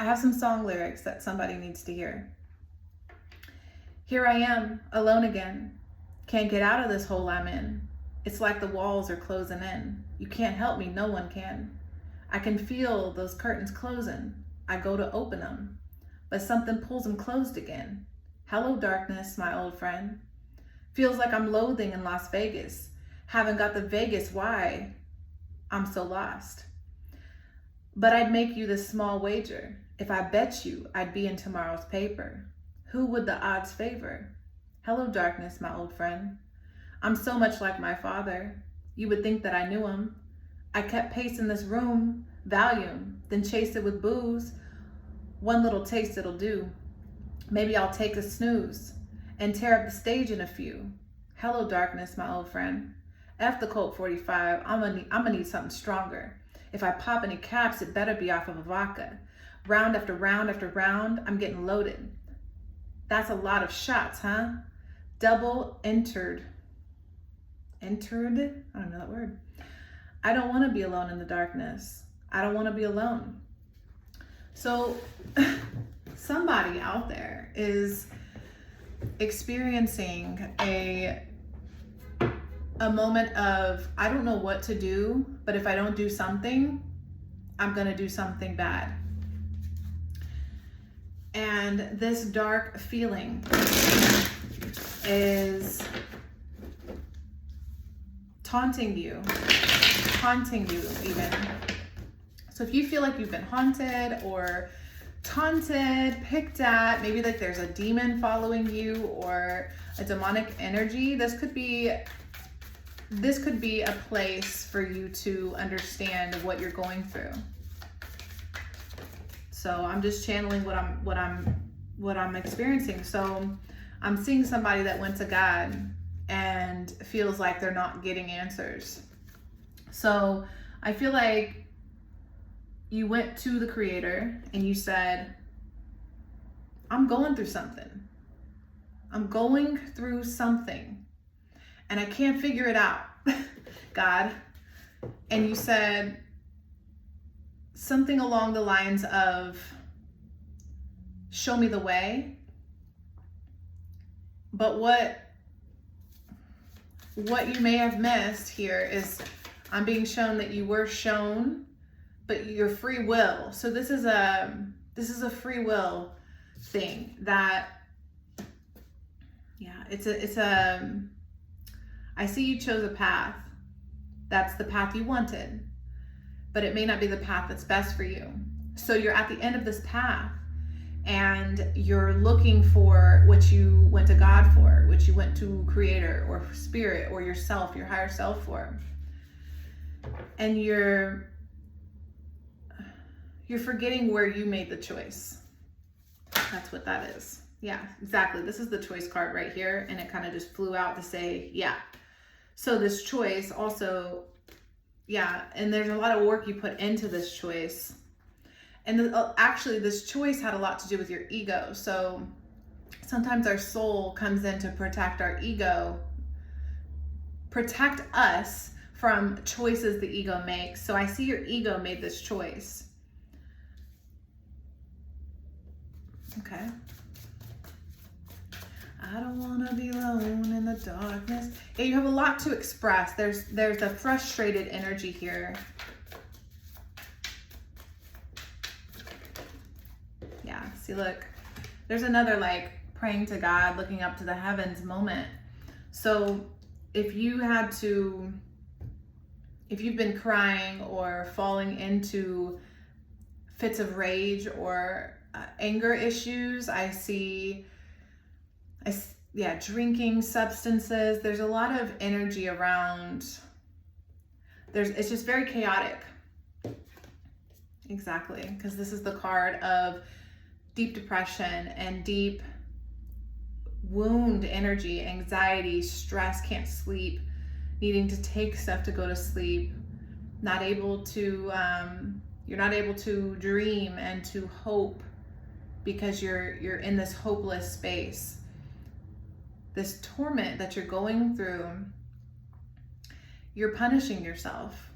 I have some song lyrics that somebody needs to hear. Here I am, alone again. Can't get out of this hole I'm in. It's like the walls are closing in. You can't help me, no one can. I can feel those curtains closing. I go to open them, but something pulls them closed again. Hello, darkness, my old friend. Feels like I'm loathing in Las Vegas. Haven't got the Vegas why I'm so lost. But I'd make you this small wager. If I bet you I'd be in tomorrow's paper. Who would the odds favor? Hello, darkness, my old friend. I'm so much like my father. You would think that I knew him. I kept pacing this room, Valium, then chased it with booze. One little taste it'll do. Maybe I'll take a snooze and tear up the stage in a few. Hello, darkness, my old friend. F the Colt 45, I'm gonna need something stronger. If I pop any caps, it better be off of a vodka. Round after round after round, I'm getting loaded. That's a lot of shots, huh? Double entered. Entered? I don't know that word. I don't want to be alone in the darkness. I don't want to be alone. So somebody out there is experiencing a moment of, I don't know what to do, but if I don't do something, I'm going to do something bad. And this dark feeling is taunting you even. So if you feel like you've been haunted or taunted, picked at, maybe like there's a demon following you or a demonic energy, this could be a place for you to understand what you're going through. So I'm just channeling what I'm experiencing. So I'm seeing somebody that went to God and feels like they're not getting answers. So I feel like you went to the Creator and you said, I'm going through something. I'm going through something and I can't figure it out, God. And you said something along the lines of, show me the way. But what you may have missed here is I'm being shown that you were shown, but your free will. So this is a free will thing that, yeah, I see you chose a path. That's the path you wanted, but it may not be the path that's best for you. So you're at the end of this path and you're looking for what you went to God for, what you went to Creator or Spirit or yourself, your higher self for. And you're forgetting where you made the choice. That's what that is. Yeah, exactly. This is the choice card right here. And it kind of just flew out to say, yeah. So this choice also, yeah, and there's a lot of work you put into this choice. And actually, this choice had a lot to do with your ego. So sometimes our soul comes in to protect our ego, protect us from choices the ego makes. So I see your ego made this choice. Okay. I don't want to be alone in the darkness. Yeah, you have a lot to express. There's a frustrated energy here. Yeah, see, look, there's another like praying to God, looking up to the heavens moment. So if you've been crying or falling into fits of rage or anger issues, I see, drinking substances. There's a lot of energy around. It's just very chaotic. Exactly, because this is the card of deep depression and deep wound energy, anxiety, stress, can't sleep, needing to take stuff to go to sleep, not able to, you're not able to dream and to hope because you're in this hopeless space. This torment that you're going through, you're punishing yourself.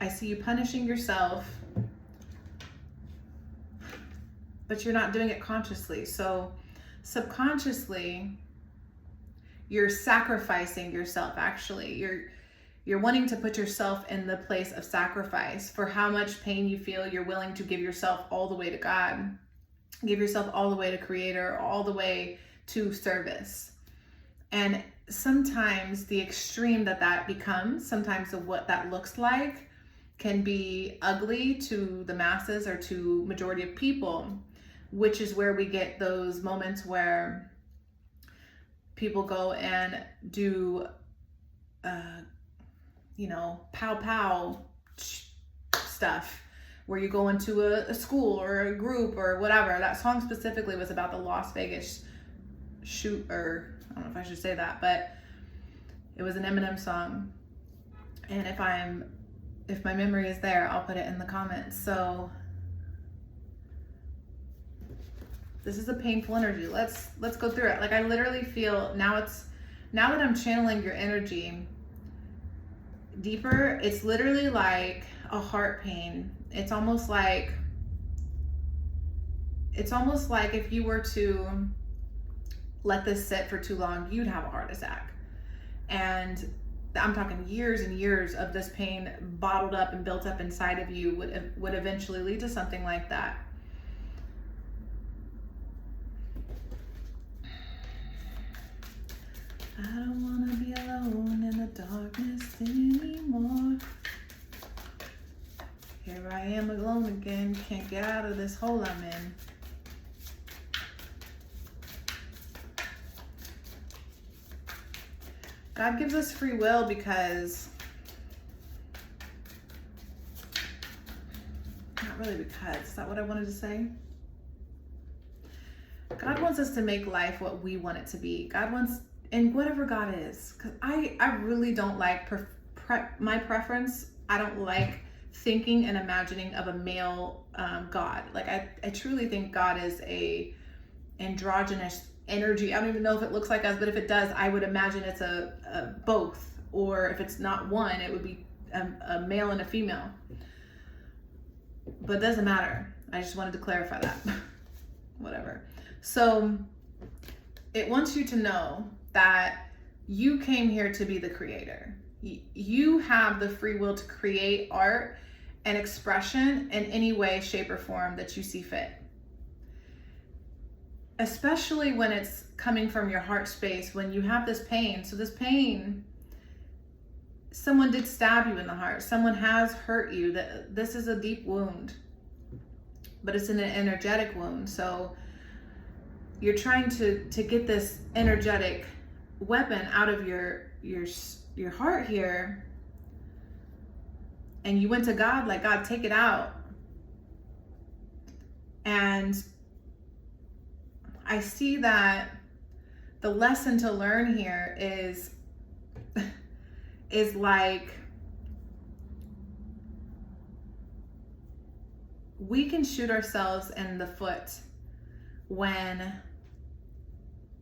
I see you punishing yourself but you're not doing it consciously. So subconsciously, you're sacrificing yourself. Actually, you're wanting to put yourself in the place of sacrifice for how much pain you feel. You're willing to give yourself all the way to God, give yourself all the way to Creator, all the way to service. And sometimes the extreme that becomes, sometimes of what that looks like, can be ugly to the masses or to majority of people, which is where we get those moments where people go and do, pow pow stuff, where you go into a school or a group or whatever. That song specifically was about the Las Vegas shoot, or I don't know if I should say that, but it was an Eminem song. And if my memory is there, I'll put it in the comments. So this is a painful energy. Let's go through it. Like, I literally feel now that I'm channeling your energy deeper, it's literally like a heart pain. It's almost like if you were to let this sit for too long, you'd have a heart attack. And I'm talking years and years of this pain bottled up and built up inside of you would eventually lead to something like that. I don't want to be alone in the darkness anymore. Here I am alone again, can't get out of this hole I'm in. God gives us free will because, not really because, is that what I wanted to say? God wants us to make life what we want it to be. God wants, and whatever God is, because I really don't like, my preference, I don't like thinking and imagining of a male God. Like, I truly think God is a androgynous energy. I don't even know if it looks like us, but if it does, I would imagine it's a both, or if it's not one, it would be a male and a female. But it doesn't matter. I just wanted to clarify that. Whatever. So it wants you to know that you came here to be the creator. You have the free will to create art and expression in any way, shape, or form that you see fit. Especially when it's coming from your heart space, when you have this pain. So this pain, someone did stab you in the heart. Someone has hurt you. This is a deep wound, but it's an energetic wound. So you're trying to get this energetic weapon out of your heart here. And you went to God, like, God, take it out. And I see that the lesson to learn here is like, we can shoot ourselves in the foot when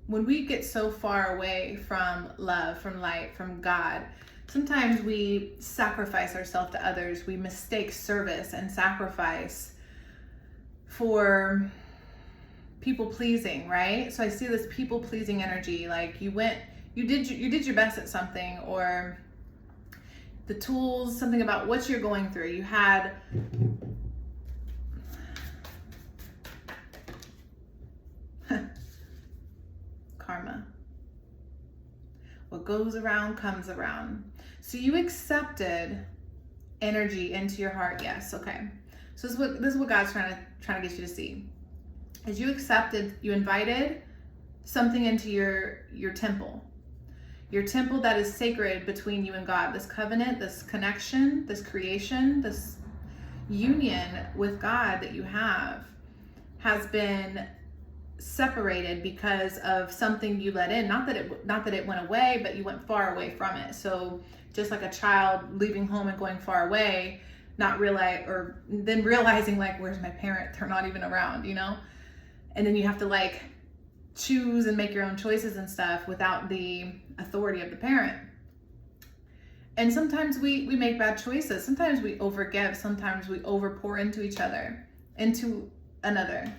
we get so far away from love, from light, from God. Sometimes we sacrifice ourselves to others. We mistake service and sacrifice for people pleasing, right? So I see this people pleasing energy. Like, you did your best at something, or the tools, something about what you're going through. You had karma. What goes around comes around. So you accepted energy into your heart. Yes. Okay. So this is what God's trying to get you to see. As you accepted, you invited something into your temple that is sacred between you and God. This covenant, this connection, this creation, this union with God that you have has been separated because of something you let in. Not that it went away, but you went far away from it. So just like a child leaving home and going far away, then realizing, like, where's my parent? They're not even around, And then you have to, like, choose and make your own choices and stuff without the authority of the parent. And sometimes we make bad choices. Sometimes we overgive. Sometimes we overpour into each other, into another.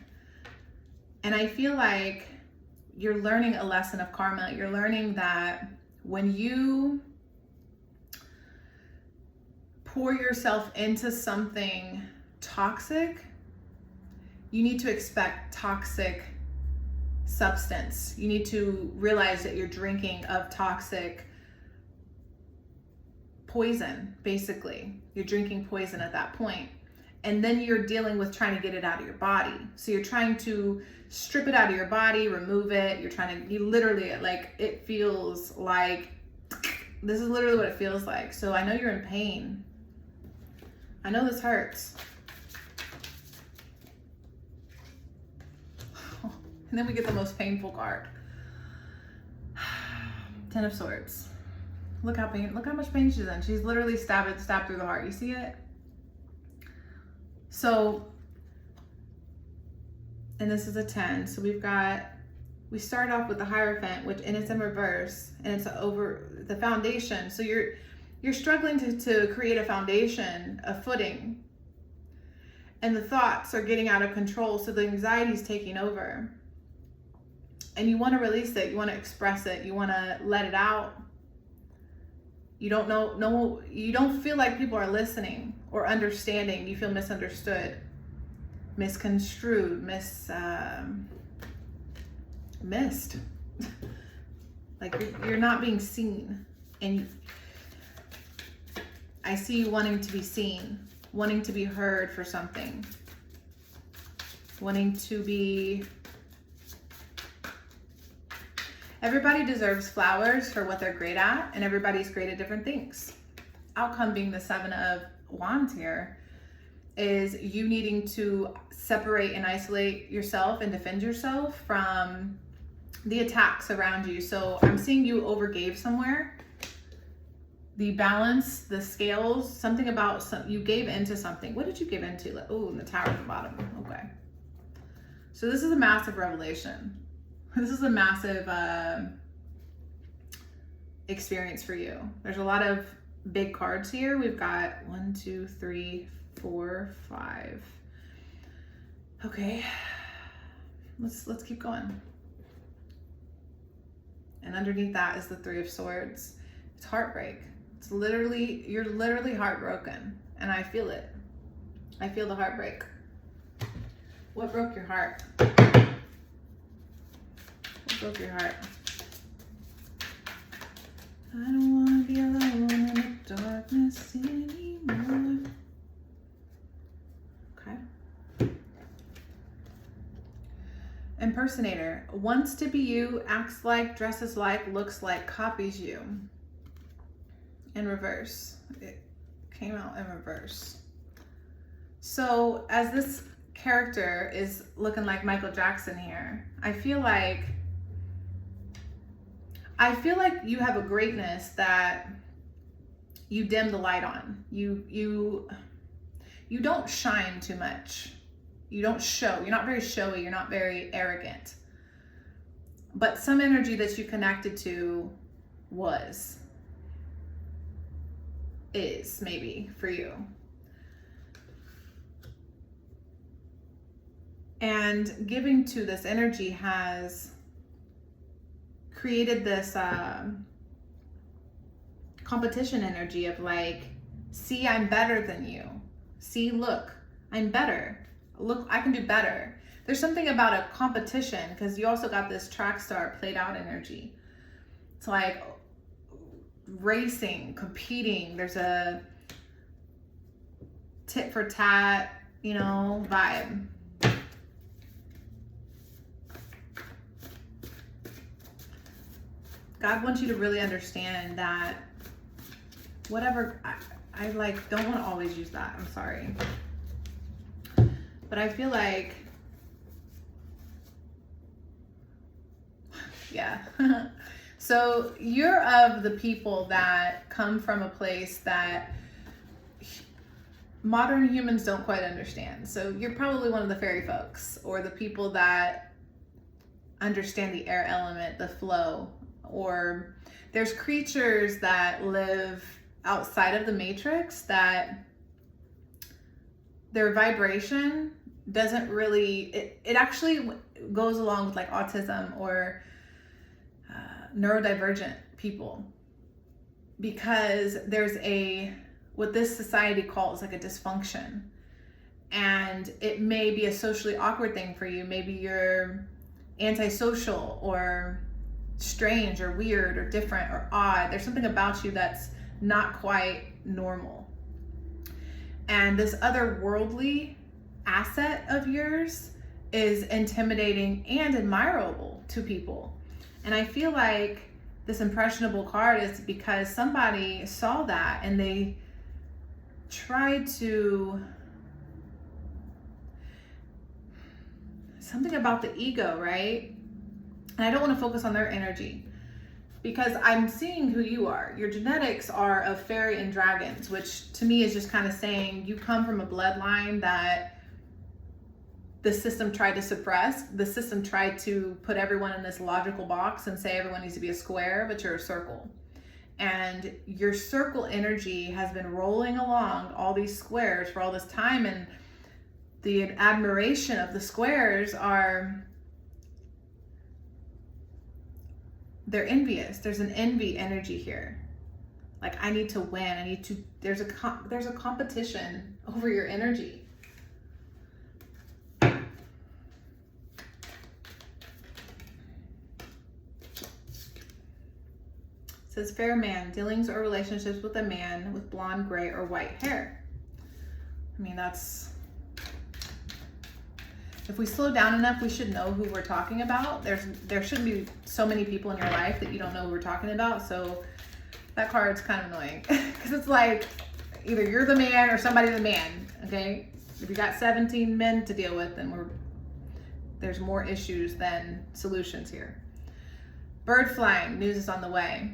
And I feel like you're learning a lesson of karma. You're learning that when you pour yourself into something toxic, you need to expect toxic substance. You need to realize that you're drinking of toxic poison, basically. You're drinking poison at that point. And then you're dealing with trying to get it out of your body. So you're trying to strip it out of your body, remove it. You literally, like, it feels like, this is literally what it feels like. So I know you're in pain. I know this hurts. And then we get the most painful card. Ten of Swords. Look how much pain she's in. She's literally stabbed through the heart. You see it? So, and this is a 10. So we start off with the Hierophant, and it's in reverse, and it's over the foundation. So you're struggling to create a foundation, a footing, and the thoughts are getting out of control. So the anxiety is taking over, and you want to release it. You want to express it. You want to let it out. You don't feel like people are listening or understanding. You feel misunderstood, misconstrued, missed. Like you're not being seen. And I see you wanting to be seen, wanting to be heard for something, wanting to be... Everybody deserves flowers for what they're great at, and everybody's great at different things. Outcome being the 7 of Wands here is you needing to separate and isolate yourself and defend yourself from the attacks around you. So I'm seeing you overgave somewhere. The balance, the scales, something about you gave into something. What did you give into? Oh, in the Tower at the bottom. Okay. So this is a massive revelation. This is a massive experience for you. There's a lot of big cards here. We've got 1, 2, 3, 4, 5. Okay, let's keep going. And underneath that is the 3 of Swords. It's heartbreak. It's literally, you're literally heartbroken, and I feel it. I feel the heartbreak. What broke your heart? Broke your heart. I don't want to be alone in the darkness anymore. Okay. Impersonator. Wants to be you, acts like, dresses like, looks like, copies you. In reverse. It came out in reverse. So as this character is looking like Michael Jackson here, I feel like you have a greatness that you dim the light on. You don't shine too much. You don't show. You're not very showy. You're not very arrogant. But some energy that you connected to is maybe for you. And giving to this energy has created this competition energy of like, see, I'm better than you. See, look, I'm better. Look, I can do better. There's something about a competition, because you also got this track star played out energy. It's like racing, competing. There's a tit for tat, vibe. God wants you to really understand that whatever, I like, don't want to always use that. I'm sorry. But I feel like, yeah. So you're of the people that come from a place that modern humans don't quite understand. So you're probably one of the fairy folks, or the people that understand the air element, the flow. Or there's creatures that live outside of the matrix that their vibration doesn't really, it actually, goes along with like autism or neurodivergent people, because there's what this society calls like a dysfunction. And it may be a socially awkward thing for you. Maybe you're antisocial or strange or weird or different or odd. There's something about you that's not quite normal. And this otherworldly asset of yours is intimidating and admirable to people. And I feel like this impressionable card is because somebody saw that and they tried to, something about the ego, right? And I don't want to focus on their energy, because I'm seeing who you are. Your genetics are of fairy and dragons, which to me is just kind of saying you come from a bloodline that the system tried to suppress. The system tried to put everyone in this logical box and say everyone needs to be a square, but you're a circle. And your circle energy has been rolling along all these squares for all this time, and the admiration of the squares they're envious. There's an envy energy here. Like, I need to win. There's a competition over your energy. It says fair man, dealings or relationships with a man with blonde, gray, or white hair. I mean, if we slow down enough, we should know who we're talking about. There shouldn't be so many people in your life that you don't know who we're talking about. So that card's kind of annoying, because it's like either you're the man or somebody the man, okay? If you got 17 men to deal with, then there's more issues than solutions here. Bird flying, news is on the way.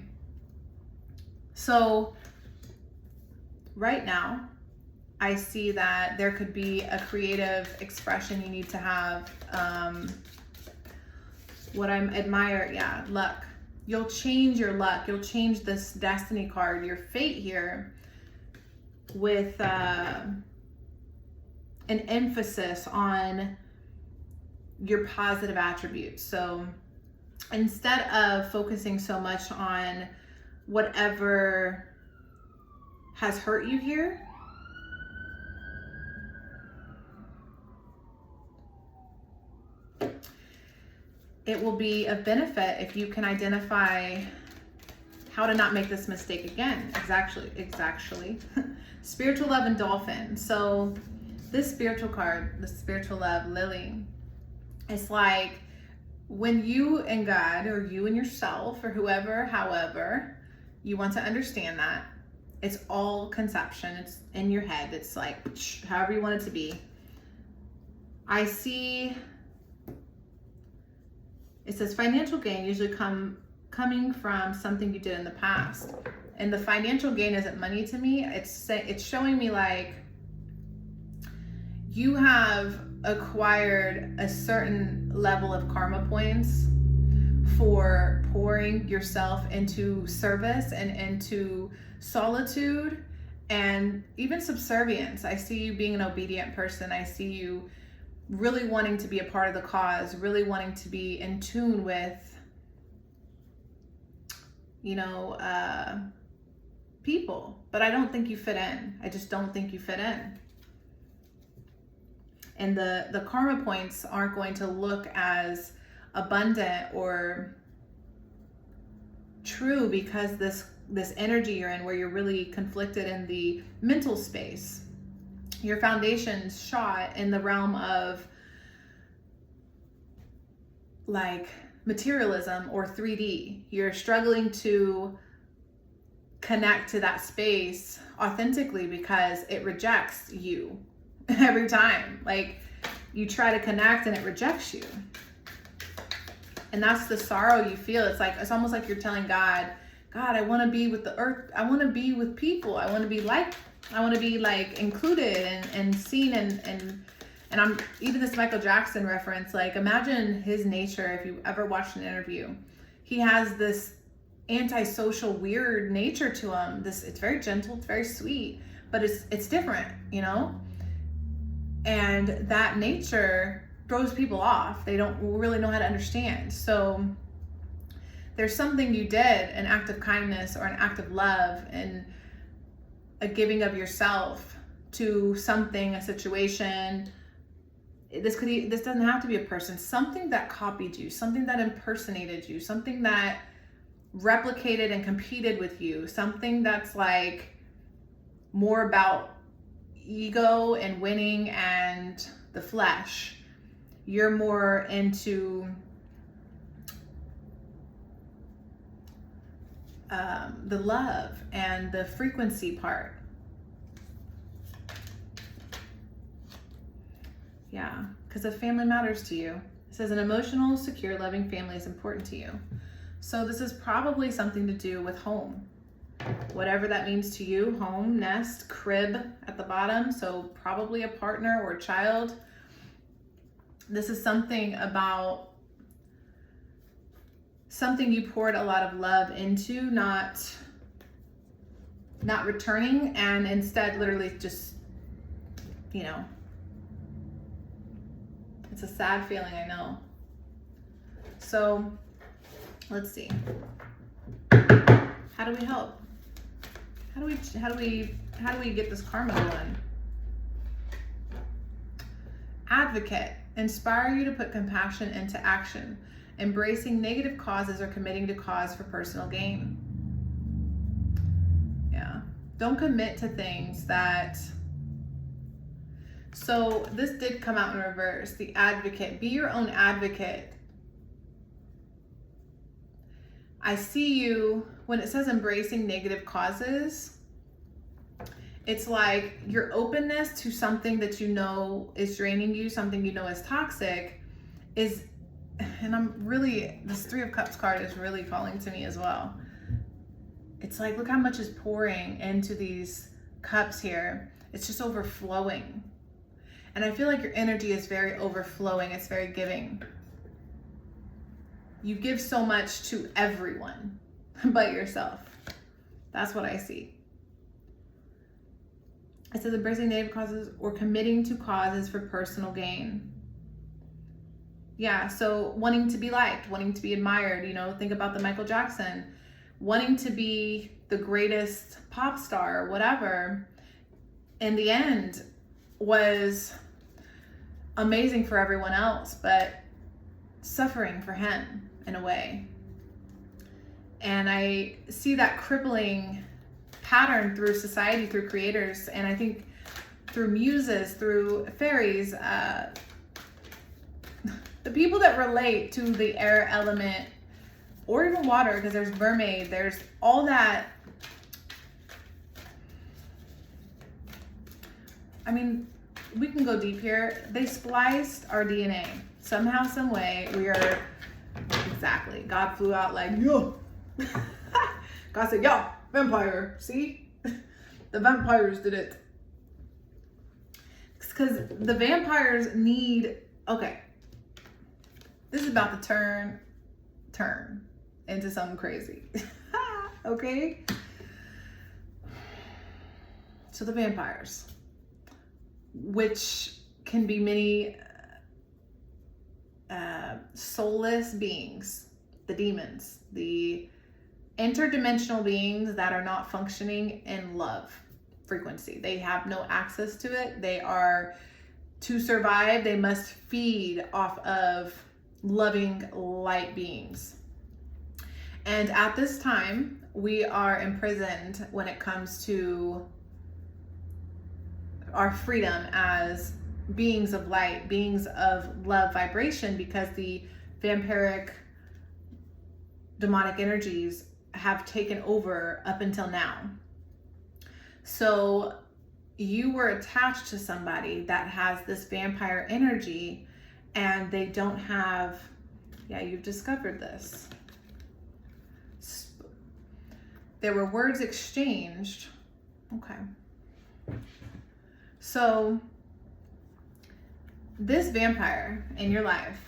So right now, I see that there could be a creative expression you need to have. What I admire, luck. You'll change your luck. You'll change this destiny card, your fate here, with an emphasis on your positive attributes. So instead of focusing so much on whatever has hurt you here, it will be of benefit if you can identify how to not make this mistake again. Exactly. Spiritual love and dolphin. So this spiritual card, the spiritual love lily, it's like when you and God, or you and yourself, or whoever, however you want to understand that, it's all conception. It's in your head. It's like however you want it to be. I see. It says financial gain usually coming from something you did in the past. And the financial gain isn't money to me. It's showing me like you have acquired a certain level of karma points for pouring yourself into service and into solitude and even subservience. I see you being an obedient person. I see you really wanting to be a part of the cause, really wanting to be in tune with, people. But I don't think you fit in. I just don't think you fit in. And the karma points aren't going to look as abundant or true, because this energy you're in, where you're really conflicted in the mental space. Your foundation's shot in the realm of like materialism or 3D. You're struggling to connect to that space authentically because it rejects you every time. Like, you try to connect and it rejects you. And that's the sorrow you feel. It's almost like you're telling God, I want to be with the earth. I want to be with people. I want to be like included and seen and I'm even this Michael Jackson reference, like imagine his nature. If you ever watched an interview, he has this antisocial, weird nature to him. It's very gentle, it's very sweet, but it's different, And that nature throws people off. They don't really know how to understand. So there's something you did, an act of kindness or an act of love, and a giving of yourself to something, a situation. This doesn't have to be a person, something that copied you, something that impersonated you, something that replicated and competed with you, something that's like more about ego and winning and the flesh. You're more into the love and the frequency part. Yeah, because if family matters to you, it says an emotional, secure, loving family is important to you. So this is probably something to do with home. Whatever that means to you, home, nest, crib at the bottom. So probably a partner or a child. This is something about something you poured a lot of love into, not returning, and instead literally just, you know, it's a sad feeling, I know. So let's see. How do we help? How do we get this karma going? Advocate. Inspire you to put compassion into action, embracing negative causes or committing to cause for personal gain. Yeah. Don't commit to things that... So this did come out in reverse. The advocate. Be your own advocate. I see you, when it says embracing negative causes, it's like your openness to something that you know is draining you, something you know is toxic, is, and I'm really, this Three of Cups card is really calling to me as well. It's like, look how much is pouring into these cups here. It's just overflowing. And I feel like your energy is very overflowing. It's very giving. You give so much to everyone but yourself. That's what I see. It says embracing negative causes or committing to causes for personal gain. Yeah, so wanting to be liked, wanting to be admired, you know, think about the Michael Jackson, wanting to be the greatest pop star or whatever, in the end was amazing for everyone else, but suffering for him in a way. And I see that crippling pattern through society, through creators, and I think through muses, through fairies, the people that relate to the air element, or even water, because there's mermaid, there's all that. I mean, we can go deep here. They spliced our DNA. Somehow, some way, we are, exactly. God flew out like, yo. God said, yo, vampire, see? The vampires did it. Because the vampires need, okay. This is about to turn into something crazy. Okay? So the vampires, which can be many soulless beings, the demons, the interdimensional beings that are not functioning in love frequency. They have no access to it. They are, to survive, they must feed off of loving light beings. And at this time, we are imprisoned when it comes to our freedom as beings of light, beings of love vibration, because the vampiric demonic energies have taken over up until now. So you were attached to somebody that has this vampire energy, and they don't have, yeah, you've discovered this. There were words exchanged. Okay. So this vampire in your life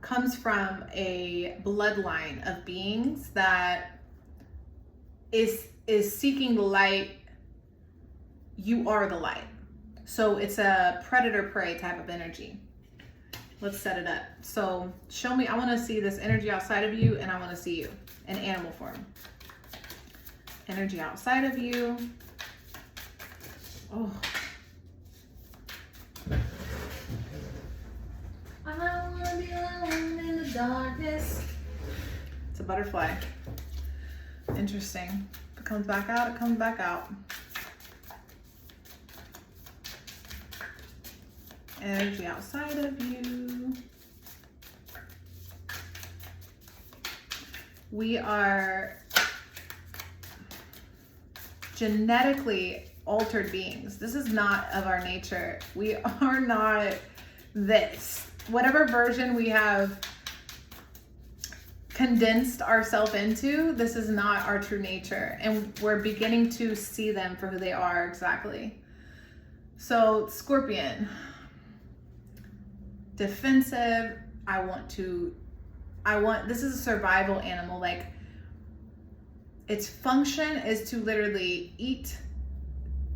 comes from a bloodline of beings that is seeking the light. You are the light. So it's a predator-prey type of energy. Let's set it up. So show me, I want to see this energy outside of you, and I want to see you in animal form. Energy outside of you. Oh. I want to be alone in the darkness. It's a butterfly. Interesting. If it comes back out, it comes back out. Energy outside of you. We are genetically altered beings. This is not of our nature. We are not this. Whatever version we have condensed ourselves into, this is not our true nature. And we're beginning to see them for who they are exactly. So Scorpion. Defensive. This is a survival animal. Like, its function is to literally eat,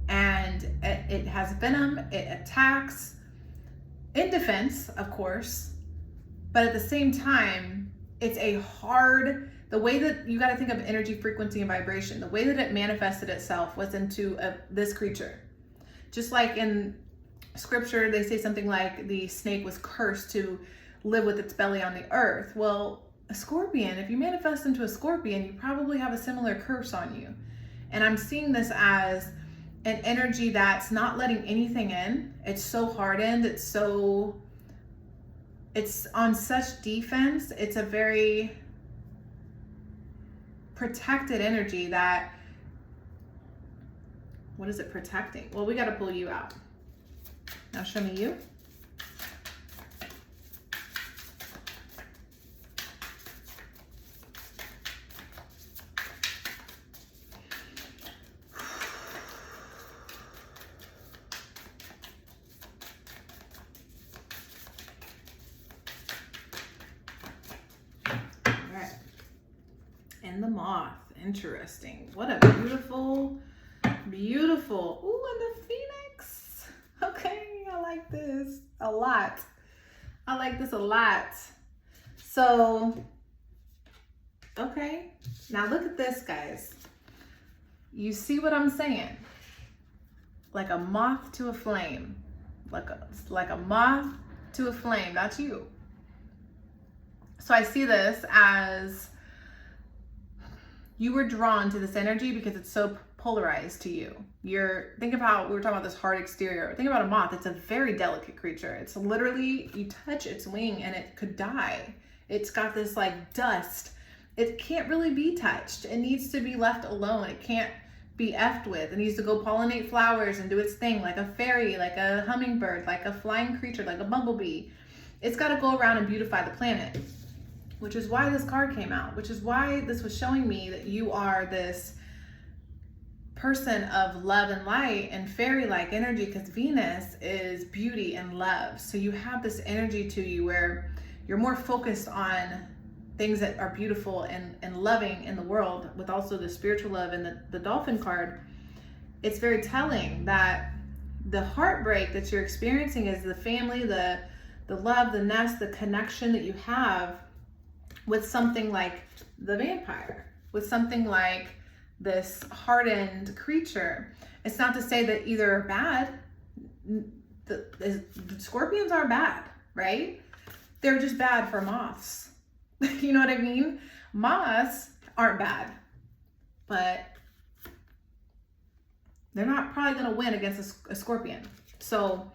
and it has venom, it attacks in defense, of course, but at the same time, it's the way that you got to think of energy, frequency, and vibration, the way that it manifested itself was into this creature. Just like in scripture, they say something like the snake was cursed to live with its belly on the earth. Well, a scorpion, if you manifest into a scorpion, you probably have a similar curse on you. And I'm seeing this as an energy that's not letting anything in. It's so hardened. It's on such defense. It's a very protected energy that, what is it protecting? Well, we got to pull you out. Now show me you. All right. And the moth. Interesting. What a beautiful, beautiful. Ooh, and the phoenix. Okay. I like this a lot. I like this a lot. So, okay. Now look at this, guys. You see what I'm saying? Like a moth to a flame. Like a moth to a flame. That's you. So I see this as you were drawn to this energy because it's so polarized to you. Think about, we were talking about this hard exterior. Think about a moth. It's a very delicate creature. It's literally, you touch its wing and it could die. It's got this like dust. It can't really be touched. It needs to be left alone. It can't be effed with. It needs to go pollinate flowers and do its thing, like a fairy, like a hummingbird, like a flying creature, like a bumblebee. It's got to go around and beautify the planet, which is why this card came out, which is why this was showing me that you are this person of love and light and fairy-like energy, because Venus is beauty and love. So you have this energy to you where you're more focused on things that are beautiful and loving in the world, with also the spiritual love. And the dolphin card, it's very telling that the heartbreak that you're experiencing is the family, the love, the nest, the connection that you have with something like the vampire, with something like this hardened creature. It's not to say that either are bad. The scorpions are bad, right? They're just bad for moths. You know what I mean? Moths aren't bad, but they're not probably going to win against a scorpion. So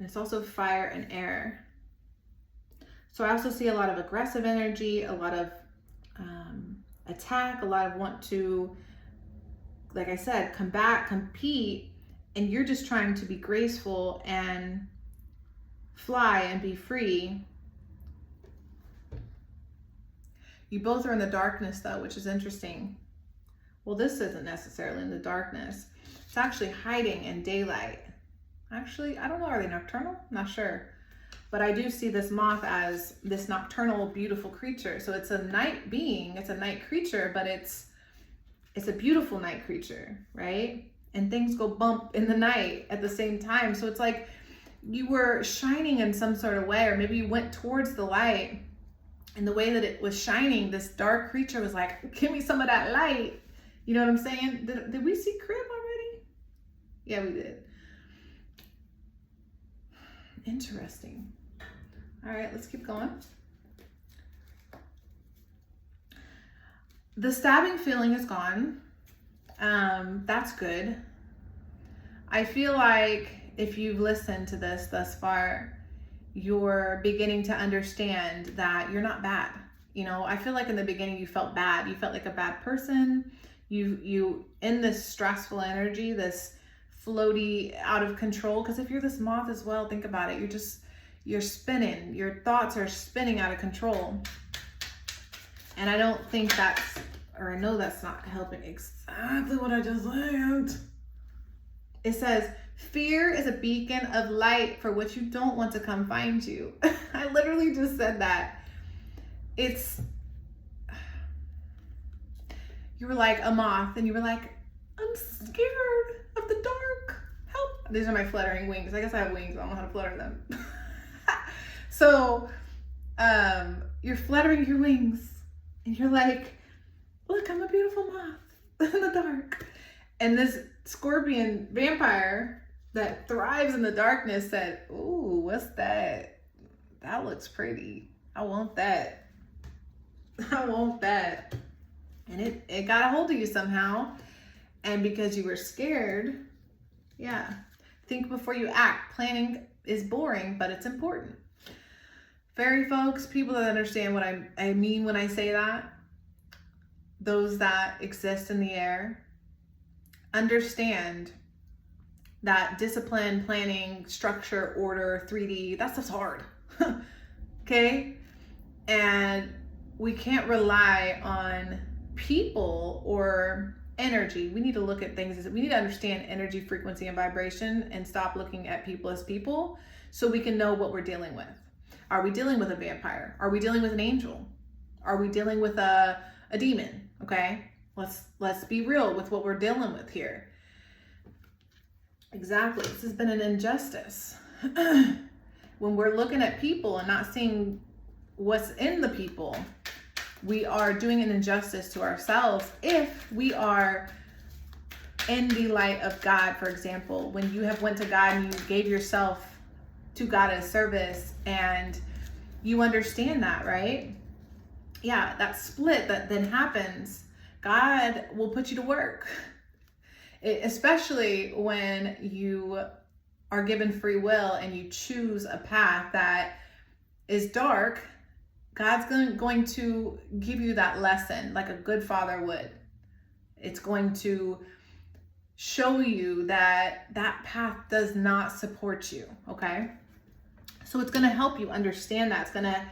it's also fire and air. So I also see a lot of aggressive energy, a lot of attack, a lot of want to, like I said, combat, compete, and you're just trying to be graceful and fly and be free. You both are in the darkness though, which is interesting. Well, this isn't necessarily in the darkness. It's actually hiding in daylight. Actually, I don't know, are they nocturnal? Not sure. But I do see this moth as this nocturnal, beautiful creature. So it's a night being, it's a night creature, but it's it's a beautiful night creature, right? And things go bump in the night at the same time. So it's like you were shining in some sort of way, or maybe you went towards the light, and the way that it was shining, this dark creature was like, give me some of that light. You know what I'm saying? Did we see Crib already? Yeah, we did. Interesting. All right, let's keep going. The stabbing feeling is gone. That's good. I feel like if you've listened to this thus far, you're beginning to understand that you're not bad. You know, I feel like in the beginning you felt bad. You felt like a bad person. You in this stressful energy, this floaty, out of control. Because if you're this moth as well, think about it. You're spinning. Your thoughts are spinning out of control. And I don't think that's, or I know that's not helping exactly what I just said. It says, fear is a beacon of light for which you don't want to come find you. I literally just said that. You were like a moth and you were like, I'm scared of the dark. Help. These are my fluttering wings. I guess I have wings. I don't know how to flutter them. So you're fluttering your wings and you're like, look, I'm a beautiful moth in the dark. And this scorpion vampire that thrives in the darkness said, ooh, what's that? That looks pretty. I want that. I want that. And it got a hold of you somehow. And because you were scared, yeah. Think before you act. Planning is boring, but it's important. Fairy folks, people that understand what I mean when I say that, those that exist in the air, understand that discipline, planning, structure, order, 3D, that stuff's hard. Okay? And we can't rely on people or energy. We need to look at things as, we need to understand energy, frequency, and vibration and stop looking at people as people so we can know what we're dealing with. Are we dealing with a vampire? Are we dealing with an angel? Are we dealing with a demon? Okay? Let's be real with what we're dealing with here. Exactly. This has been an injustice. When we're looking at people and not seeing what's in the people, we are doing an injustice to ourselves. If we are in the light of God, for example, when you have went to God and you gave yourself to God as service and you understand that, right? Yeah, that split that then happens, God will put you to work. Especially when you are given free will and you choose a path that is dark, God's going to give you that lesson like a good father would. It's going to show you that that path does not support you, okay? So it's going to help you understand that. It's going to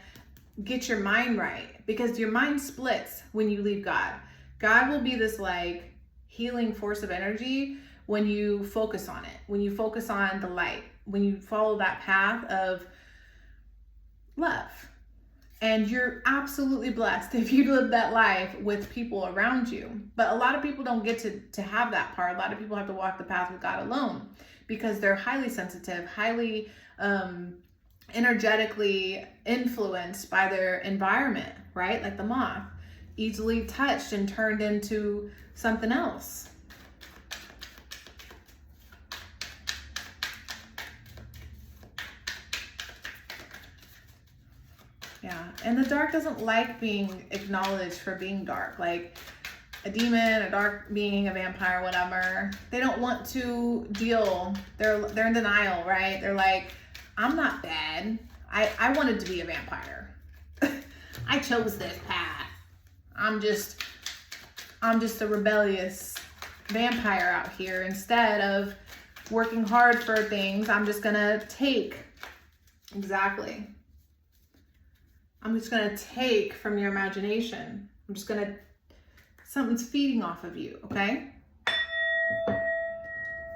get your mind right, because your mind splits when you leave God. God will be this like healing force of energy when you focus on it, when you focus on the light, when you follow that path of love. And you're absolutely blessed if you live that life with people around you. But a lot of people don't get to have that part. A lot of people have to walk the path with God alone because they're highly sensitive, highly energetically influenced by their environment, right? Like the moth, easily touched and turned into something else. Yeah, and the dark doesn't like being acknowledged for being dark. Like a demon, a dark being, a vampire, whatever. They don't want to deal. They're in denial, right? They're like, I'm not bad. I wanted to be a vampire. I chose this path. I'm just a rebellious vampire out here. Instead of working hard for things, I'm just gonna take. Exactly. I'm just gonna take from your imagination. Something's feeding off of you, okay?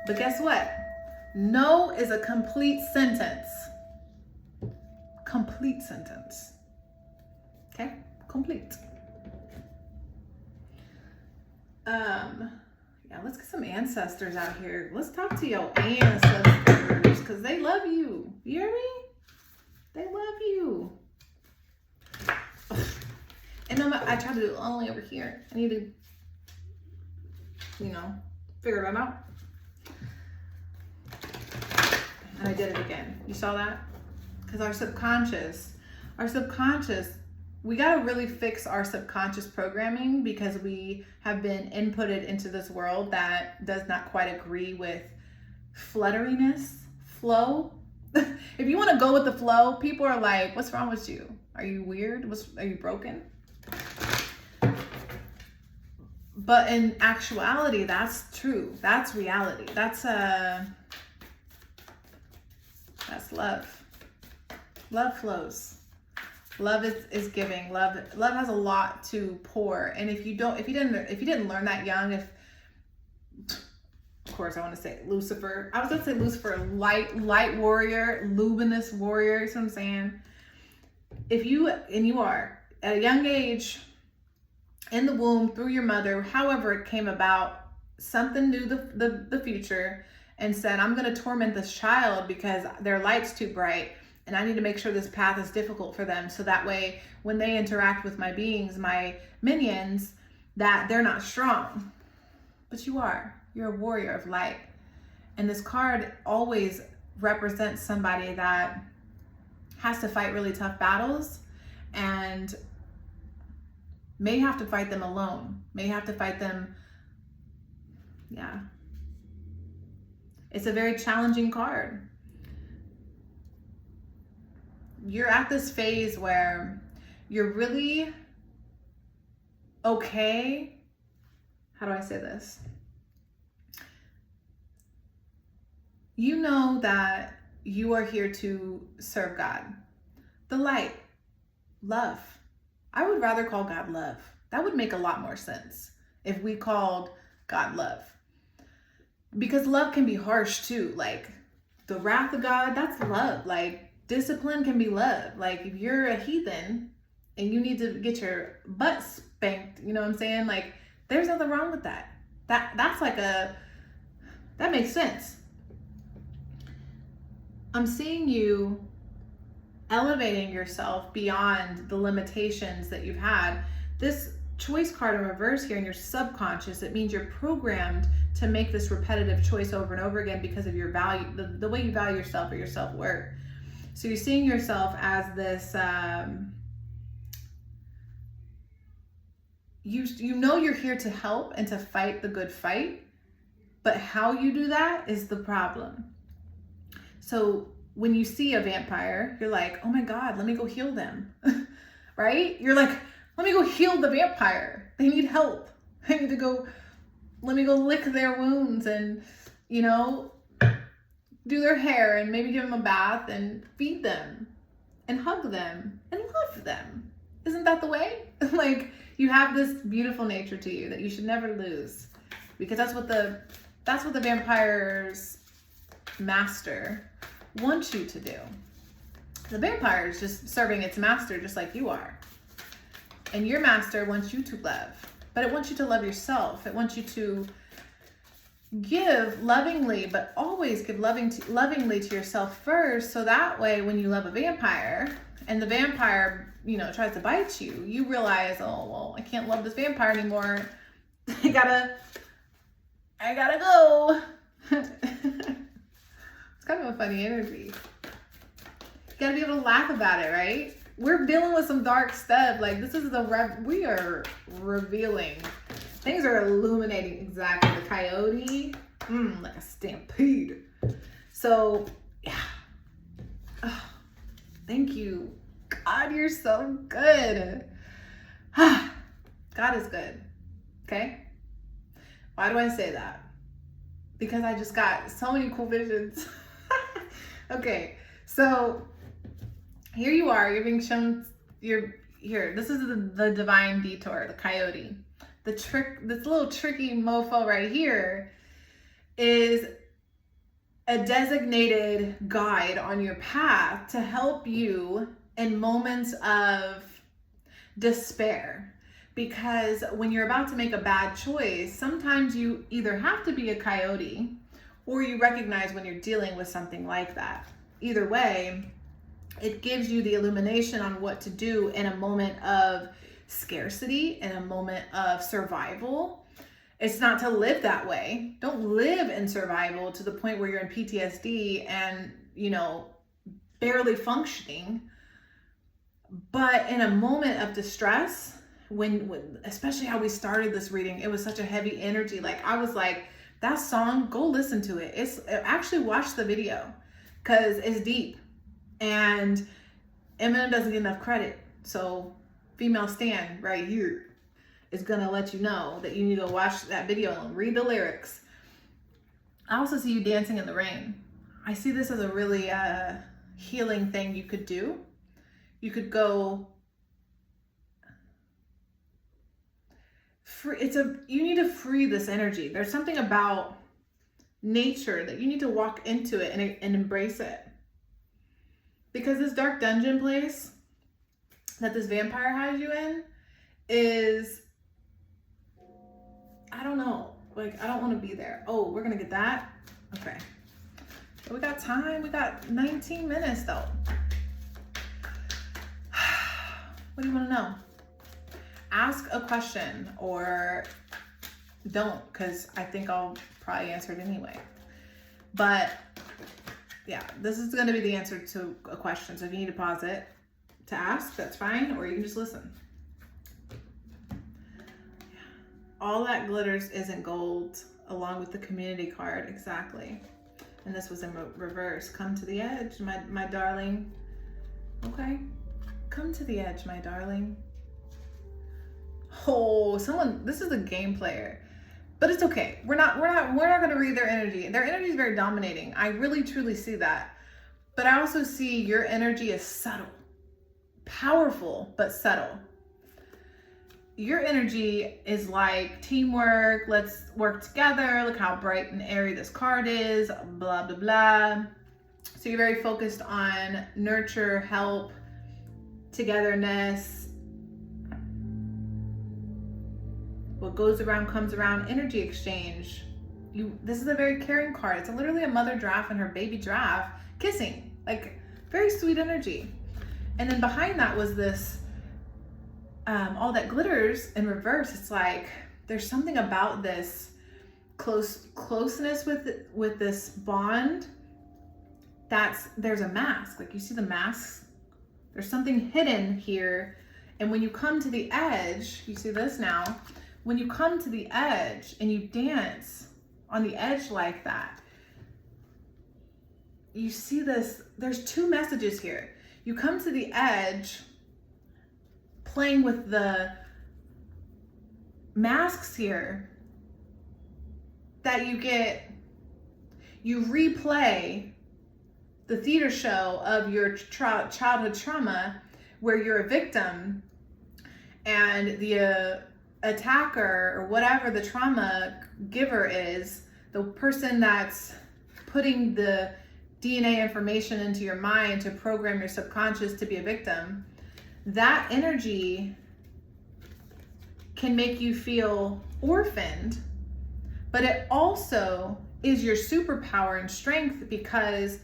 But guess what? No is a complete sentence. Complete sentence. Okay? Complete. Yeah, let's get some ancestors out here. Let's talk to your ancestors because they love you. You hear me? They love you. And I try to do it only over here. I need to, figure that out. And I did it again. You saw that? Because our subconscious, we got to really fix our subconscious programming because we have been inputted into this world that does not quite agree with flutteriness, flow. If you want to go with the flow, people are like, what's wrong with you? Are you weird? Are you broken? But in actuality, that's true. That's reality. That's love. Love flows. Love is giving. Love has a lot to pour. And if you didn't learn that young, of course I want to say Lucifer. I was gonna say Lucifer, light warrior, luminous warrior. You know what I'm saying? If you are at a young age, in the womb, through your mother, however it came about, something knew the future and said, I'm going to torment this child because their light's too bright and I need to make sure this path is difficult for them. So that way, when they interact with my beings, my minions, that they're not strong. But you're a warrior of light. And this card always represents somebody that has to fight really tough battles and may have to fight them alone, may have to fight them. Yeah. It's a very challenging card. You're at this phase where you're really okay. How do I say this? You know that you are here to serve God. The light, love. I would rather call God love. That would make a lot more sense if we called God love. Because love can be harsh too. Like the wrath of God, that's love. Like discipline can be love. Like if you're a heathen and you need to get your butt spanked, you know what I'm saying? Like there's nothing wrong with that. That makes sense. I'm seeing you elevating yourself beyond the limitations that you've had. This choice card in reverse here in your subconscious, it means you're programmed to make this repetitive choice over and over again because of your value, the way you value yourself or your self-worth. So you're seeing yourself as this, you know you're here to help and to fight the good fight, but how you do that is the problem. So when you see a vampire, you're like, oh my God, let me go heal them, right? You're like, let me go heal the vampire. They need help. Let me go lick their wounds and, do their hair and maybe give them a bath and feed them and hug them and love them. Isn't that the way? Like you have this beautiful nature to you that you should never lose because that's what the vampire's master wants you to do. The vampire is just serving its master just like you are. And your master wants you to love, but it wants you to love yourself. It wants you to give lovingly, but always give lovingly to yourself first. So that way, when you love a vampire and the vampire, tries to bite you, you realize, oh, well, I can't love this vampire anymore. I gotta go. It's kind of a funny energy. You gotta be able to laugh about it, right? We're dealing with some dark stuff. Like this is we are revealing. Things are illuminating exactly. The coyote, like a stampede. So, yeah. Oh, thank you. God, you're so good. God is good. Okay? Why do I say that? Because I just got so many cool visions. Okay, so here you are. You're being shown. You're here. This is the divine detour, the coyote. This little tricky mofo right here is a designated guide on your path to help you in moments of despair. Because when you're about to make a bad choice, sometimes you either have to be a coyote or you recognize when you're dealing with something like that. Either way, it gives you the illumination on what to do in a moment of scarcity, in a moment of survival. It's not to live that way. Don't live in survival to the point where you're in PTSD and, barely functioning. But in a moment of distress, when especially how we started this reading, it was such a heavy energy. Like, I was like, that song, go listen to it. Actually watch the video because it's deep. And Eminem doesn't get enough credit. So Female Stan right here is gonna let you know that you need to watch that video and read the lyrics. I also see you dancing in the rain. I see this as a really healing thing you could do. You could go free. You need to free this energy. There's something about nature that you need to walk into it and embrace it. Because this dark dungeon place that this vampire has you in is, I don't know. Like, I don't want to be there. Oh, we're going to get that? Okay. We got time. We got 19 minutes though. What do you want to know? Ask a question or don't, because I think I'll probably answer it anyway. But yeah, this is going to be the answer to a question. So if you need to pause it to ask, that's fine, or you can just listen. All that glitters isn't gold, along with the community card. Exactly. And this was in reverse. Come to the edge, my darling. Okay. Come to the edge, my darling. Oh, this is a game player. But it's okay. We're not going to read their energy. Their energy is very dominating. I really truly see that. But I also see your energy is subtle, powerful, but subtle. Your energy is like teamwork. Let's work together. Look how bright and airy this card is, blah, blah, blah. So you're very focused on nurture, help, togetherness. What goes around comes around, energy exchange. This is a very caring card. It's literally a mother giraffe and her baby giraffe kissing, like very sweet energy. And then behind that was this, all that glitters in reverse. It's like, there's something about this closeness with this bond. There's a mask. Like, you see the masks? There's something hidden here. And when you come to the edge, you see this now, when you come to the edge and you dance on the edge like that, you see this, there's two messages here. You come to the edge playing with the masks here that you replay the theater show of your childhood trauma where you're a victim and the attacker or whatever the trauma giver is, the person that's putting the DNA information into your mind to program your subconscious to be a victim, that energy can make you feel orphaned, but it also is your superpower and strength, because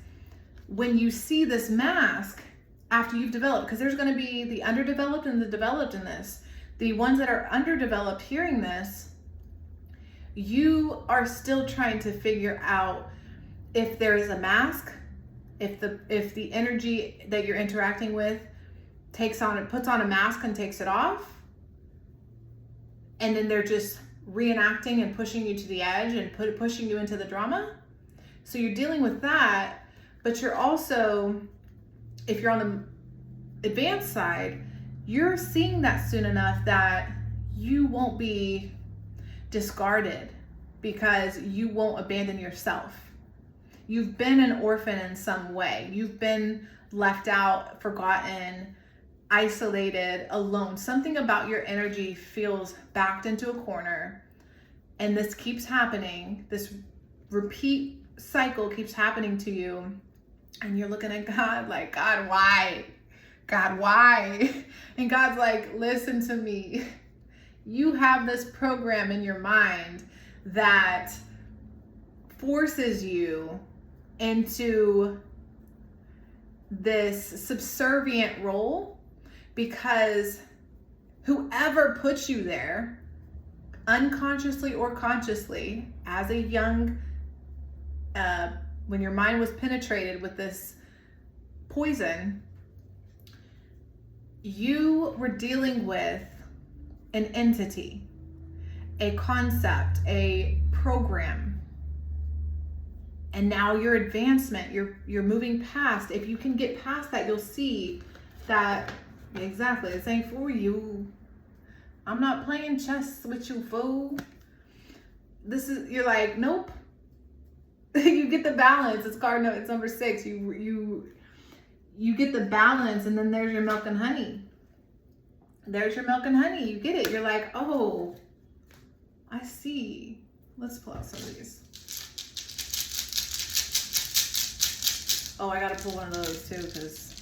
when you see this mask after you've developed, because there's going to be the underdeveloped and the developed in this, the ones that are underdeveloped hearing this, you are still trying to figure out if there is a mask, if the energy that you're interacting with puts on a mask and takes it off, and then they're just reenacting and pushing you to the edge and pushing you into the drama. So you're dealing with that, but you're also, if you're on the advanced side, you're seeing that soon enough that you won't be discarded because you won't abandon yourself. You've been an orphan in some way. You've been left out, forgotten, isolated, alone. Something about your energy feels backed into a corner, and this keeps happening. This repeat cycle keeps happening to you, and you're looking at God like, God, why? God, why? And God's like, listen to me. You have this program in your mind that forces you into this subservient role because whoever puts you there, unconsciously or consciously, as a young, when your mind was penetrated with this poison, you were dealing with an entity, a concept, a program. And now your advancement, you're moving past. If you can get past that, you'll see that exactly, this ain't for you. I'm not playing chess with you, fool. You're like, nope. You get the balance. It's number 6. You get the balance, and then there's your milk and honey. There's your milk and honey. You get it. You're like, oh, I see. Let's pull out some of these. Oh, I gotta pull one of those too, because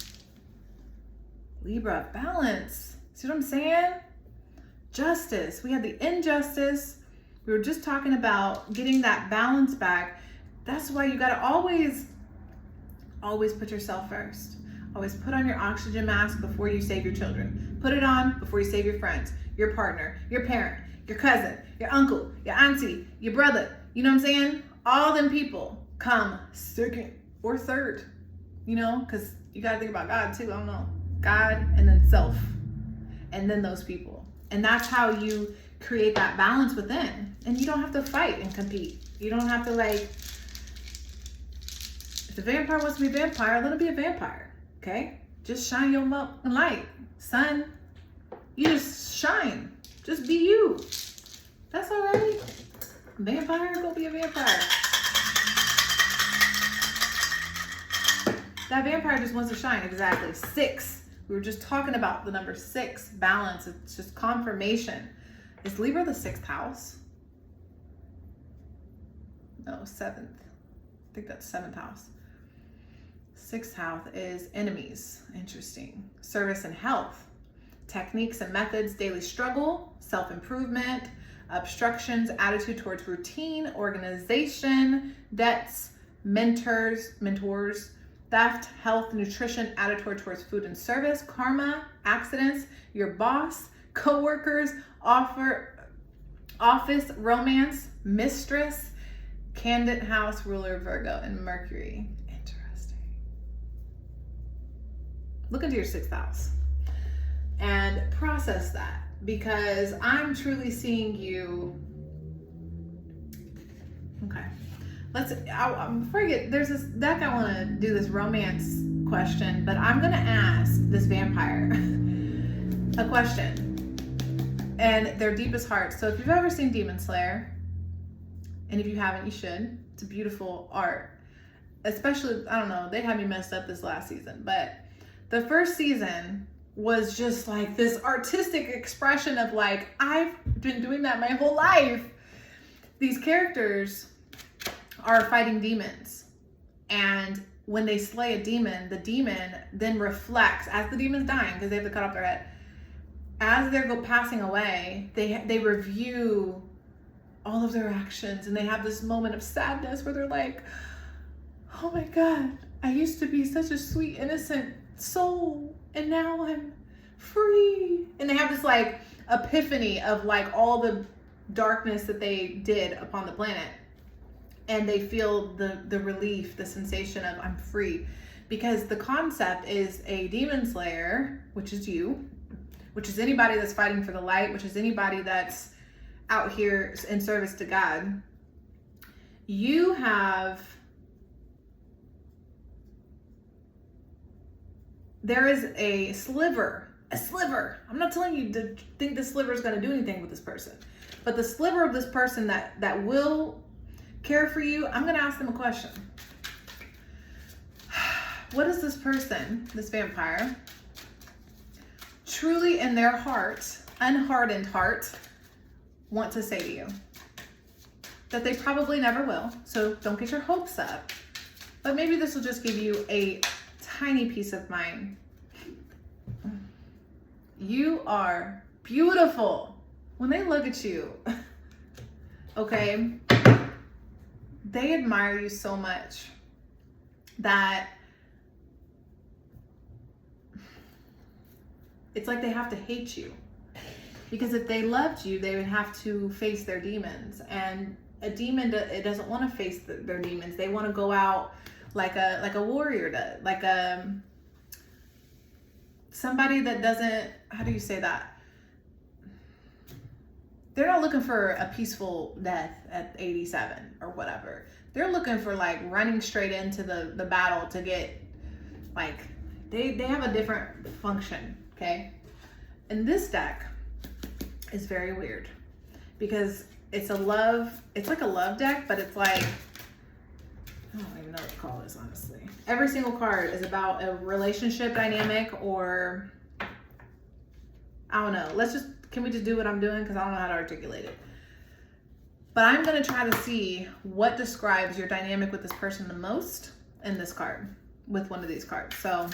Libra, balance. See what I'm saying? Justice. We had the injustice. We were just talking about getting that balance back. That's why you gotta always put yourself first. Always put on your oxygen mask before you save your children. Put it on before you save your friends, your partner, your parent, your cousin, your uncle, your auntie, your brother. You know what I'm saying? All them people come second or third, because you got to think about God too. I don't know. God, and then self, and then those people. And that's how you create that balance within. And you don't have to fight and compete. You don't have to if the vampire wants to be a vampire, let him be a vampire. Okay? Just shine your milk and light. Sun, you just shine. Just be you. That's all right. Vampire, go be a vampire. That vampire just wants to shine. Exactly. 6. We were just talking about the number 6, balance. It's just confirmation. Is Libra the 6th house? No, 7th. I think that's 7th house. 6th house is enemies. Interesting. Service and health. Techniques and methods, daily struggle, self-improvement, obstructions, attitude towards routine, organization, debts, mentors, theft, health, nutrition, attitude towards food and service, karma, accidents, your boss, co-workers, office, romance, mistress, candidate house, ruler, Virgo, and Mercury. Interesting. Look into your 6th house and process that, because I'm truly seeing you. Okay. Before I get, there's this deck, I want to do this romance question, but I'm going to ask this vampire a question and their deepest heart. So if you've ever seen Demon Slayer, and if you haven't, you should. It's a beautiful art. Especially, I don't know, they had me messed up this last season, but the first season was just like this artistic expression of I've been doing that my whole life. These characters are fighting demons, and when they slay a demon, the demon then reflects as the demon's dying, because they have to cut off their head. As they're passing away, they review all of their actions, and they have this moment of sadness where they're like, oh my God, I used to be such a sweet, innocent soul, and now I'm free. And they have this epiphany of all the darkness that they did upon the planet. And they feel the relief, the sensation of I'm free. Because the concept is a demon slayer, which is you, which is anybody that's fighting for the light, which is anybody that's out here in service to God. You have, there is a sliver. I'm not telling you to think the sliver is going to do anything with this person, but the sliver of this person that will care for you, I'm going to ask them a question. What does this person, this vampire, truly in their heart, unhardened heart, want to say to you? That they probably never will, so don't get your hopes up. But maybe this will just give you a tiny peace of mind. You are beautiful. when they look at you, okay, they admire you so much that it's like they have to hate you. Because if they loved you, they would have to face their demons. And a demon, it doesn't want to face their demons. They want to go out like a warrior does, like somebody that doesn't, how do you say that? They're not looking for a peaceful death at 87 or whatever. They're looking for like running straight into the battle to get, like, they have a different function, okay? And this deck is very weird because it's like a love deck, but it's like, I don't even know what to call this, honestly. Every single card is about a relationship dynamic, or I don't know. Can we just do what I'm doing? Because I don't know how to articulate it. But I'm going to try to see what describes your dynamic with this person the most in this card, with one of these cards. So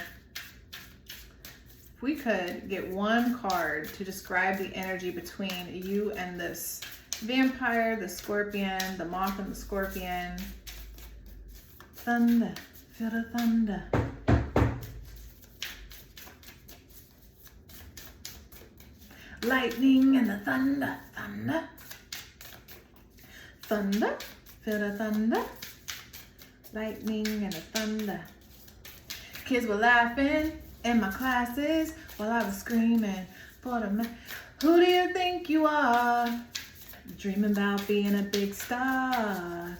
if we could get one card to describe the energy between you and this vampire, the scorpion, the moth and the scorpion. Thunder, feel the thunder. Lightning and the thunder, thunder. Thunder, feel the thunder. Lightning and the thunder. Kids were laughing in my classes while I was screaming for the man. Who do you think you are? Dreaming about being a big star.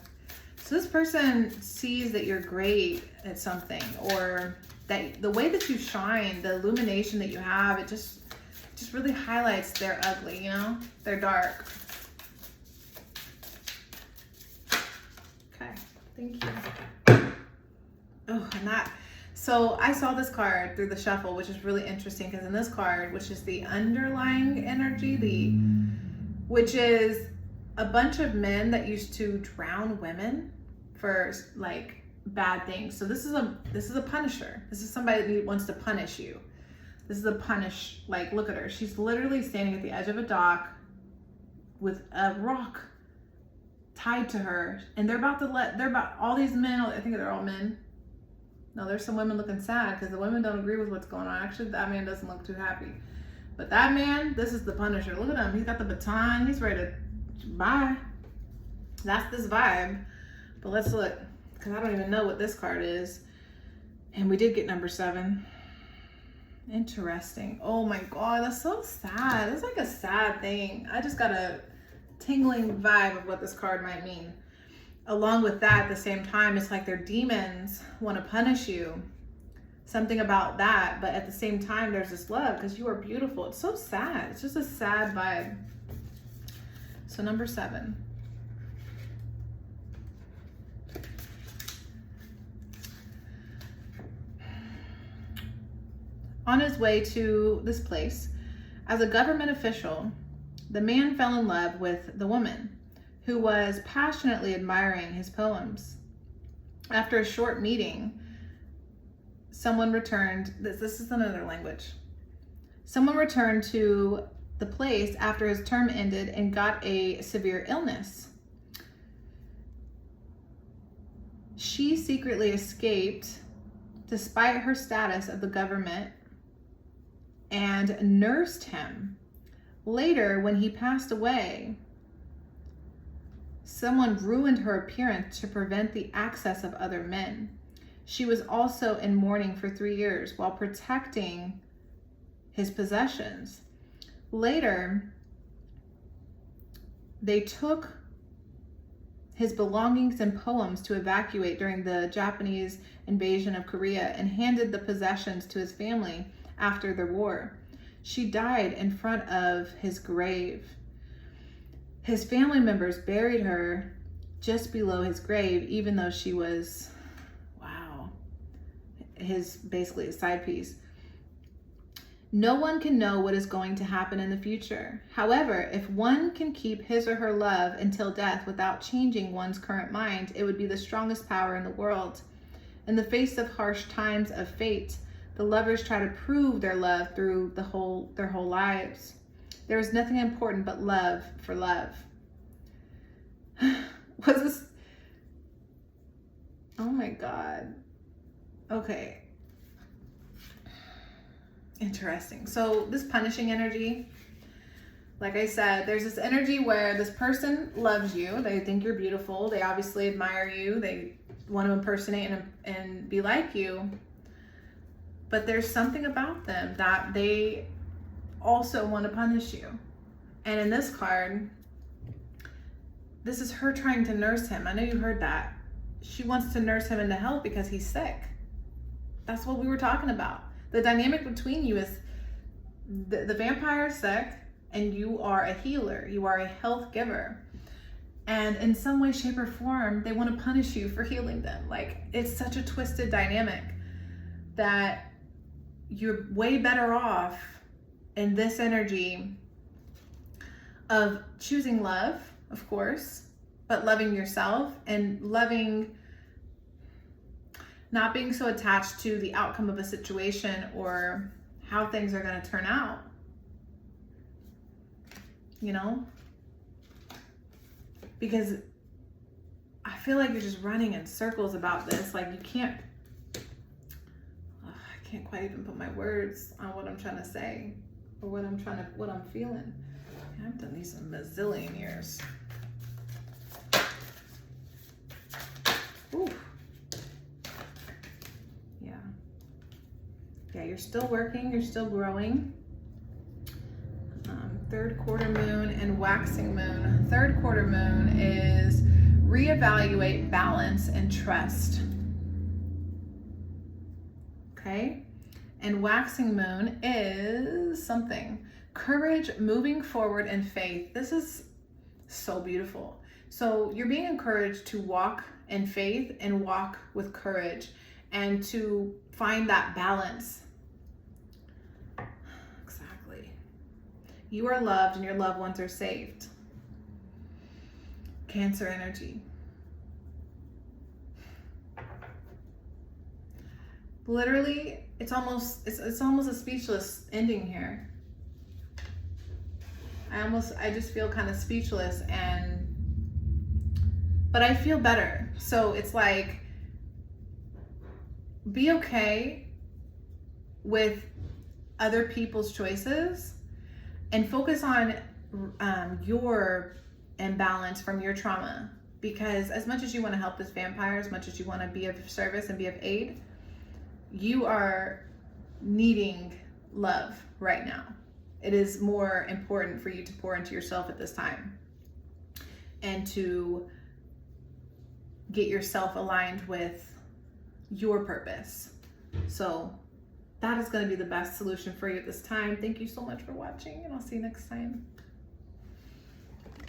So this person sees that you're great at something, or that the way that you shine, the illumination that you have, it just really highlights their ugly, you know? They're dark. Okay, thank you. Oh, and that, so I saw this card through the shuffle, which is really interesting because in this card, which is the underlying energy, which is a bunch of men that used to drown women for like bad things. So this is a punisher. This is somebody that wants to punish you. This is a punish, like, look at her. She's literally standing at the edge of a dock with a rock tied to her. And they're about all these men, I think they're all men. No, there's some women looking sad because the women don't agree with what's going on. Actually, that man doesn't look too happy. But that man, this is the punisher. Look at him. He's got the baton. He's ready to bye. That's this vibe. But let's look, because I don't even know what this card is. And we did get number 7. Interesting. Oh my God, that's so sad. That's like a sad thing. I just got a tingling vibe of what this card might mean. Along with that, at the same time, it's like their demons want to punish you. Something about that, but at the same time, there's this love because you are beautiful. It's so sad. It's just a sad vibe. So number 7. On his way to this place, as a government official, the man fell in love with the woman, who was passionately admiring his poems. After a short meeting, someone returned, this is another language. Someone returned to the place after his term ended and got a severe illness. She secretly escaped despite her status of the government and nursed him. Later, when he passed away, someone ruined her appearance to prevent the access of other men. She was also in mourning for 3 years while protecting his possessions. Later, they took his belongings and poems to evacuate during the Japanese invasion of Korea and handed the possessions to his family after the war. She died in front of his grave. His family members buried her just below his grave, even though she was, wow, basically his side piece. No one can know what is going to happen in the future. However, if one can keep his or her love until death without changing one's current mind, it would be the strongest power in the world. In the face of harsh times of fate, the lovers try to prove their love through their whole lives. There is nothing important but love for love. Was this? Oh my God. Okay. Interesting. So this punishing energy, like I said, there's this energy where this person loves you. They think you're beautiful. They obviously admire you. They want to impersonate and be like you. But there's something about them that they also want to punish you. And in this card, this is her trying to nurse him. I know you heard that. She wants to nurse him into health because he's sick. That's what we were talking about. The dynamic between you is the vampire is sick and you are a healer. You are a health giver. And in some way, shape, or form, they want to punish you for healing them. Like, it's such a twisted dynamic that you're way better off in this energy of choosing love, of course, but loving yourself and loving, not being so attached to the outcome of a situation or how things are going to turn out. You know? Because I feel like you're just running in circles about this. Like, you can't, I can't quite even put my words on what I'm trying to say or what I'm feeling. I've done these a bazillion years. Ooh. Yeah, you're still working, you're still growing. Third quarter moon and waxing moon. Third quarter moon is reevaluate, balance, and trust. Okay? And waxing moon is something. Courage, moving forward, and faith. This is so beautiful. So you're being encouraged to walk in faith and walk with courage and to find that balance. Exactly. You are loved and your loved ones are saved. Cancer energy. Literally, it's almost a speechless ending here. I just feel kind of speechless, but I feel better. So it's like, be okay with other people's choices and focus on your imbalance from your trauma. Because as much as you want to help this vampire, as much as you want to be of service and be of aid, you are needing love right now. It is more important for you to pour into yourself at this time and to get yourself aligned with your purpose. So that is going to be the best solution for you at this time. Thank you so much for watching, and I'll see you next time.